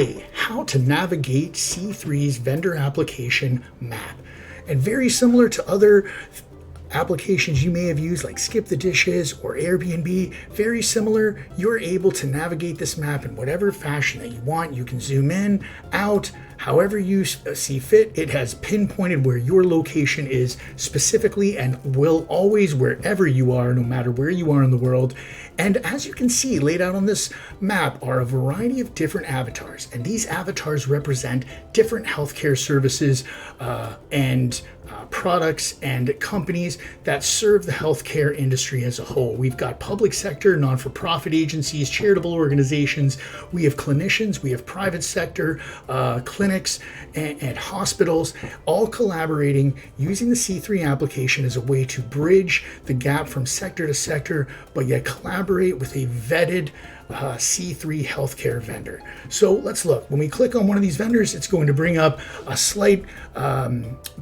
today how to navigate C3's vendor application map. And very similar to other applications you may have used like Skip the Dishes or Airbnb, very similar. You're able to navigate this map in whatever fashion that you want. You can zoom in, out, however you see fit. It has pinpointed where your location is specifically and will always, wherever you are, no matter where you are in the world. And as you can see, laid out on this map are a variety of different avatars. And these avatars represent different healthcare services and products and companies that serve the healthcare industry as a whole. We've got public sector, non-for-profit agencies, charitable organizations. We have clinicians, we have private sector, clinics, and hospitals, all collaborating using the C3 application as a way to bridge the gap from sector to sector, but yet collaborate with a vetted C3 healthcare vendor. So let's look. When we click on one of these vendors, it's going to bring up a slight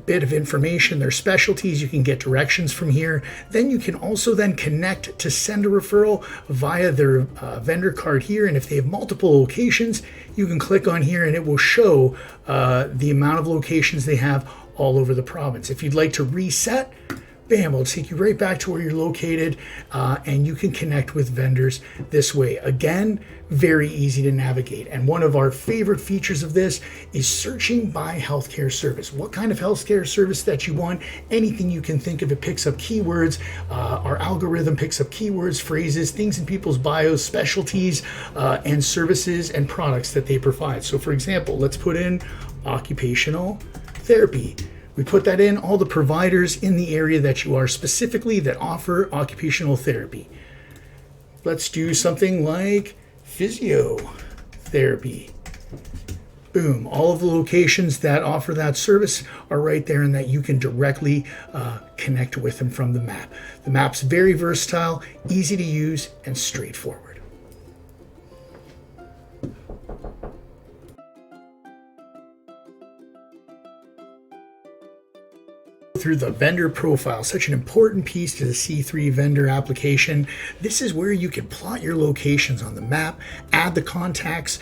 bit of information, their specialties. You can get directions from here. Then you can also then connect to send a referral via their vendor card here. And if they have multiple locations, you can click on here and it will show the amount of locations they have all over the province. If you'd like to reset, bam, it'll take you right back to where you're located, and you can connect with vendors this way. Again, very easy to navigate. And one of our favorite features of this is searching by healthcare service. What kind of healthcare service that you want, anything you can think of. It picks up keywords. Our algorithm picks up keywords, phrases, things in people's bios, specialties, and services and products that they provide. So for example, let's put in occupational therapy. We put that in, all the providers in the area that you are specifically that offer occupational therapy. Let's do something like physiotherapy. Boom, all of the locations that offer that service are right there and that you can directly connect with them from the map. The map's very versatile, easy to use, and straightforward. Through the vendor profile, such an important piece to the C3 vendor application. This is where you can plot your locations on the map, add the contacts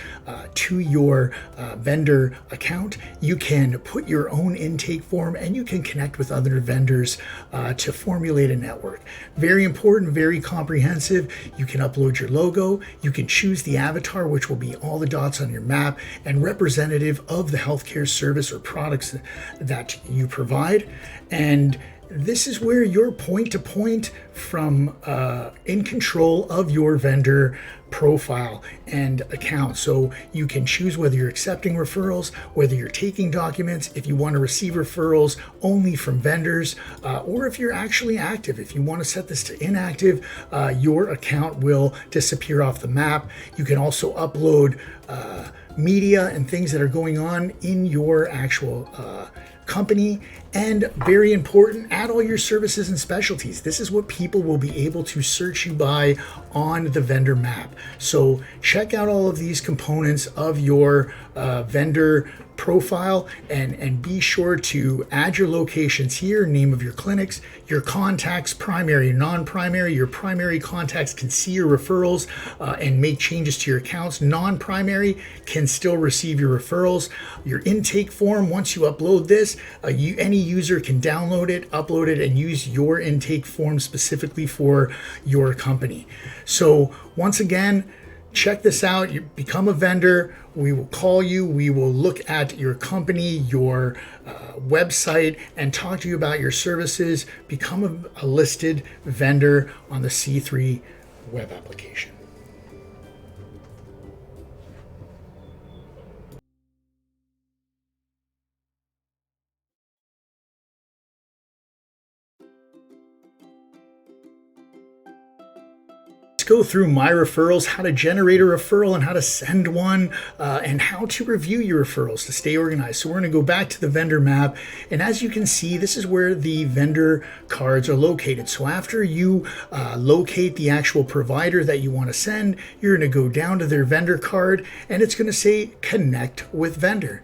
to your vendor account. You can put your own intake form and you can connect with other vendors to formulate a network. Very important, very comprehensive. You can upload your logo. You can choose the avatar, which will be all the dots on your map and representative of the healthcare service or products that you provide. And this is where you're point to point from in control of your vendor profile and account. So you can choose whether you're accepting referrals, whether you're taking documents, if you want to receive referrals only from vendors, or if you're actually active. If you want to set this to inactive, your account will disappear off the map. You can also upload media and things that are going on in your actual company. And very important, add all your services and specialties. This is what people will be able to search you by on the vendor map. So check out all of these components of your vendor profile and be sure to add your locations here, name of your clinics, your contacts, primary, non-primary. Your primary contacts can see your referrals and make changes to your accounts. Non-primary can still receive your referrals. Your intake form, once you upload this, any user can download it, upload it, and use your intake form specifically for your company. So once again, check this out. You become a vendor. We will call you. We will look at your company, your website, and talk to you about your services. Become a listed vendor on the C3 web application. Go through my referrals, how to generate a referral and how to send one, and how to review your referrals to stay organized. So we're going to go back to the vendor map, and as you can see, this is where the vendor cards are located. So after you locate the actual provider that you want to send, you're going to go down to their vendor card and it's going to say connect with vendor.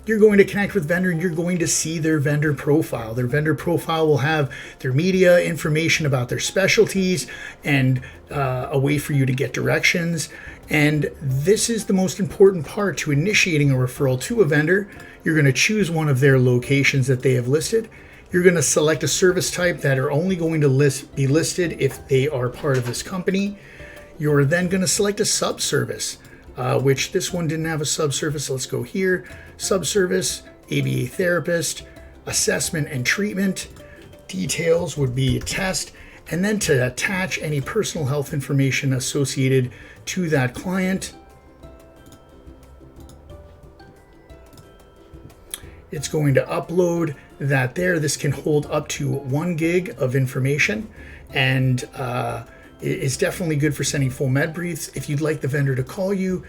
You're going to connect with vendor and you're going to see their vendor profile. Their vendor profile will have their media, information about their specialties, and a way for you to get directions. And this is the most important part to initiating a referral to a vendor. You're going to choose one of their locations that they have listed. You're going to select a service type that are only going to be listed if they are part of this company. You're then going to select a subservice, which this one didn't have a subservice. Let's go here. Subservice, ABA therapist, assessment and treatment. Details would be a test. And then to attach any personal health information associated to that client. It's going to upload that there. This can hold up to 1 gig of information, and it's definitely good for sending full med briefs. If you'd like the vendor to call you,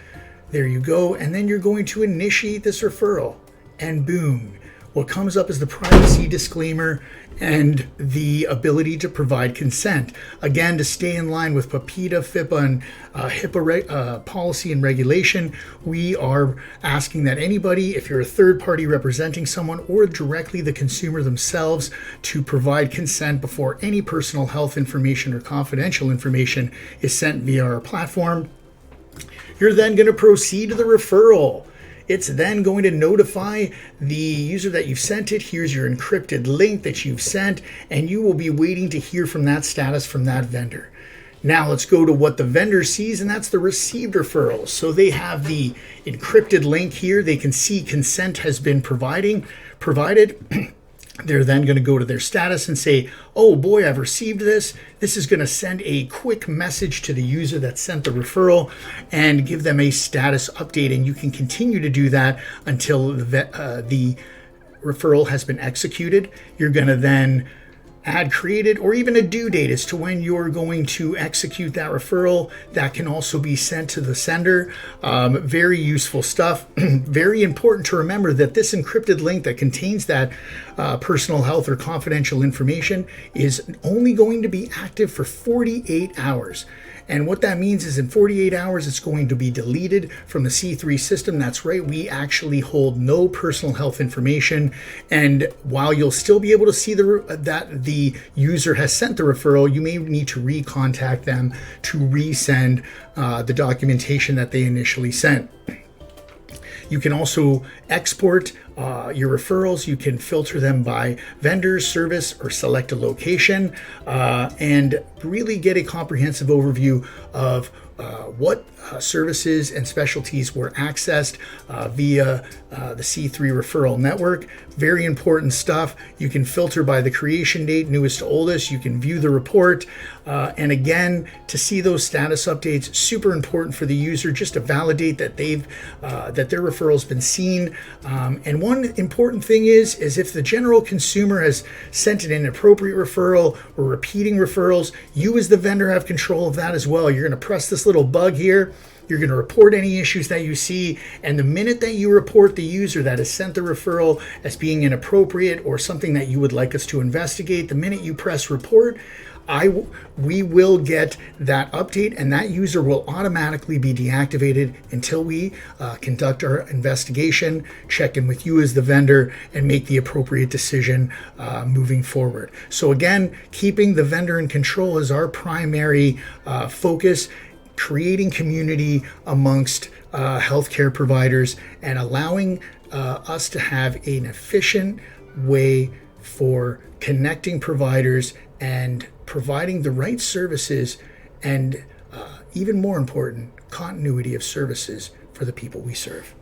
there you go. And then you're going to initiate this referral, and boom. What comes up is the privacy disclaimer and the ability to provide consent. Again, to stay in line with PIPEDA, FIPA, and HIPAA policy and regulation, we are asking that anybody, if you're a third party representing someone or directly the consumer themselves, to provide consent before any personal health information or confidential information is sent via our platform. You're then going to proceed to the referral. It's then going to notify the user that you've sent it. Here's your encrypted link that you've sent, and you will be waiting to hear from that status from that vendor. Now let's go to what the vendor sees, and that's the received referrals. So they have the encrypted link here. They can see consent has been provided. They're then going to go to their status and say, oh boy, I've received this. This is going to send a quick message to the user that sent the referral and give them a status update. And you can continue to do that until the referral has been executed. You're going to then add created or even a due date as to when you're going to execute that referral. That can also be sent to the sender. Very useful stuff. Very important to remember that this encrypted link that contains that personal health or confidential information is only going to be active for 48 hours. And what that means is in 48 hours, it's going to be deleted from the C3 system. That's right, we actually hold no personal health information. And while you'll still be able to see that the user has sent the referral, you may need to recontact them to resend the documentation that they initially sent. You can also export your referrals. You can filter them by vendor, service, or select a location, and really get a comprehensive overview of what services and specialties were accessed via the C3 referral network. Very important stuff. You can filter by the creation date, newest to oldest. You can view the report. And again, to see those status updates, super important for the user just to validate that that their referral's been seen. And one important thing is if the general consumer has sent an inappropriate referral or repeating referrals, you as the vendor have control of that as well. You're going to press this little bug here. You're going to report any issues that you see, and the minute that you report the user that has sent the referral as being inappropriate or something that you would like us to investigate, the minute you press report, we will get that update, and that user will automatically be deactivated until we conduct our investigation, check in with you as the vendor, and make the appropriate decision moving forward. So again, keeping the vendor in control is our primary focus. Creating community amongst healthcare providers and allowing us to have an efficient way for connecting providers and providing the right services and even more important, continuity of services for the people we serve.